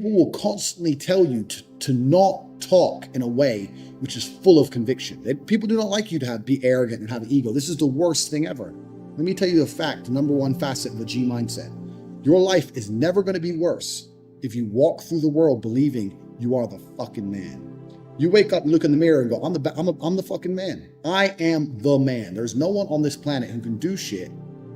People will constantly tell you to not talk in a way which is full of conviction. People do not like you to be arrogant and have ego. This is the worst thing ever. Let me tell you the fact, the number one facet of a G mindset. Your life is never going to be worse if you walk through the world believing you are the fucking man. You wake up and look in the mirror and go, I'm the fucking man. I am the man. There's no one on this planet who can do shit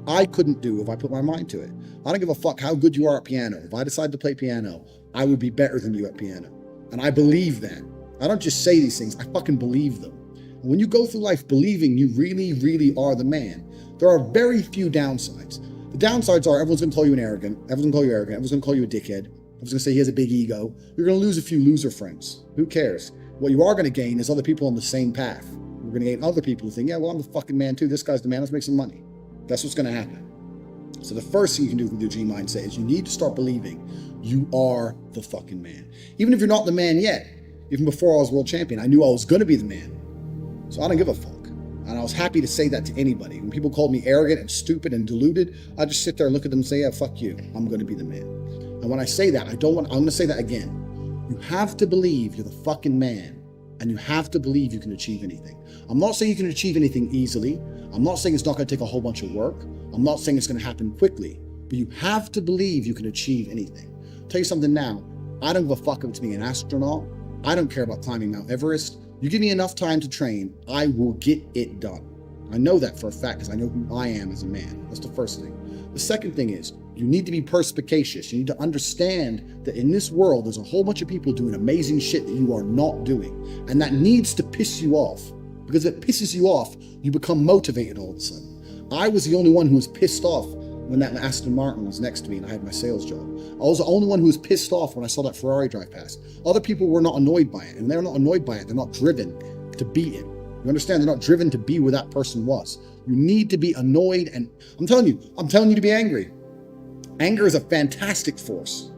I couldn't do if I put my mind to it. I don't give a fuck how good you are at piano. If I decide to play piano, I would be better than you at piano. And I believe that. I don't just say these things, I fucking believe them. And when you go through life believing you really, really are the man, there are very few downsides. The downsides are everyone's gonna call you arrogant, everyone's gonna call you a dickhead, everyone's gonna say he has a big ego. You're gonna lose a few loser friends. Who cares? What you are gonna gain is other people on the same path. You're gonna gain other people who think, yeah, well, I'm the fucking man too. This guy's the man, let's make some money. That's what's gonna happen. So the first thing you can do with your G mindset is you need to start believing you are the fucking man. Even if you're not the man yet, even before I was world champion, I knew I was gonna be the man. So I don't give a fuck. And I was happy to say that to anybody. When people called me arrogant and stupid and deluded, I just sit there and look at them and say, yeah, fuck you. I'm gonna be the man. And when I say that, I'm gonna say that again. You have to believe you're the fucking man, and you have to believe you can achieve anything. I'm not saying you can achieve anything easily. I'm not saying it's not gonna take a whole bunch of work. I'm not saying it's gonna happen quickly, but you have to believe you can achieve anything. I'll tell you something now, I don't give a fuck if it's being an astronaut. I don't care about climbing Mount Everest. You give me enough time to train, I will get it done. I know that for a fact because I know who I am as a man. That's the first thing. The second thing is you need to be perspicacious. You need to understand that in this world, there's a whole bunch of people doing amazing shit that you are not doing. And that needs to piss you off, because if it pisses you off, you become motivated all of a sudden. I was the only one who was pissed off when that Aston Martin was next to me and I had my sales job. I was the only one who was pissed off when I saw that Ferrari drive past. Other people were not annoyed by it, and they're not annoyed by it. They're not driven to be it. You understand? They're not driven to be where that person was. You need to be annoyed, and I'm telling you to be angry. Anger is a fantastic force.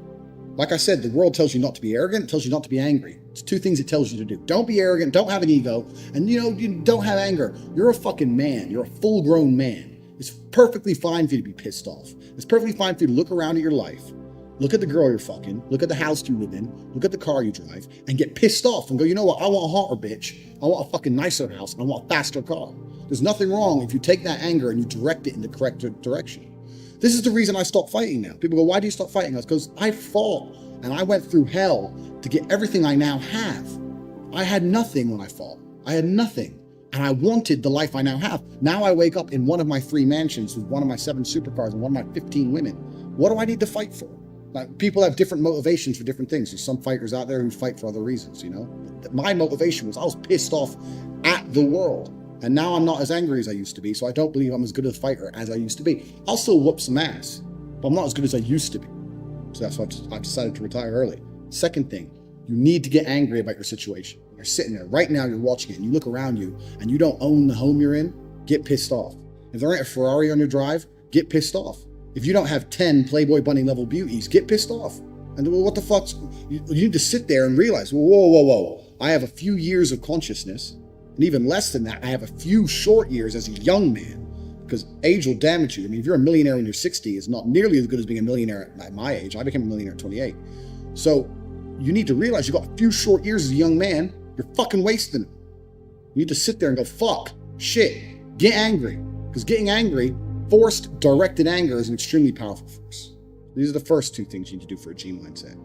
Like I said, the world tells you not to be arrogant, it tells you not to be angry. It's two things it tells you to do. Don't be arrogant, don't have an ego, and you don't have anger. You're a fucking man. You're a full-grown man. It's perfectly fine for you to be pissed off. It's perfectly fine for you to look around at your life, look at the girl you're fucking, look at the house you live in, look at the car you drive, and get pissed off and go, you know what, I want a hotter bitch, I want a fucking nicer house, and I want a faster car. There's nothing wrong if you take that anger and you direct it in the correct direction. This is the reason I stopped fighting now. People go, why do you stop fighting? It's because I fought and I went through hell to get everything I now have. I had nothing when I fought. I had nothing. And I wanted the life I now have. Now I wake up in one of my 3 mansions with one of my 7 supercars and one of my 15 women. What do I need to fight for? Like, people have different motivations for different things. There's some fighters out there who fight for other reasons, But my motivation was I was pissed off at the world. And now I'm not as angry as I used to be, so I don't believe I'm as good a fighter as I used to be. I'll still whoop some ass, but I'm not as good as I used to be. So that's why I've decided to retire early. Second thing, you need to get angry about your situation. You're sitting there right now, you're watching it, and you look around you, and you don't own the home you're in, get pissed off. If there ain't a Ferrari on your drive, get pissed off. If you don't have 10 Playboy Bunny level beauties, get pissed off. And well, what the fuck? You need to sit there and realize, whoa. I have a few years of consciousness, and even less than that, I have a few short years as a young man, because age will damage you. I mean, if you're a millionaire in your 60s, it's not nearly as good as being a millionaire at my age. I became a millionaire at 28. So you need to realize you've got a few short years as a young man. You're fucking wasting it. You need to sit there and go, fuck, shit, get angry. Because getting angry, forced, directed anger is an extremely powerful force. These are the first 2 things you need to do for a G mindset.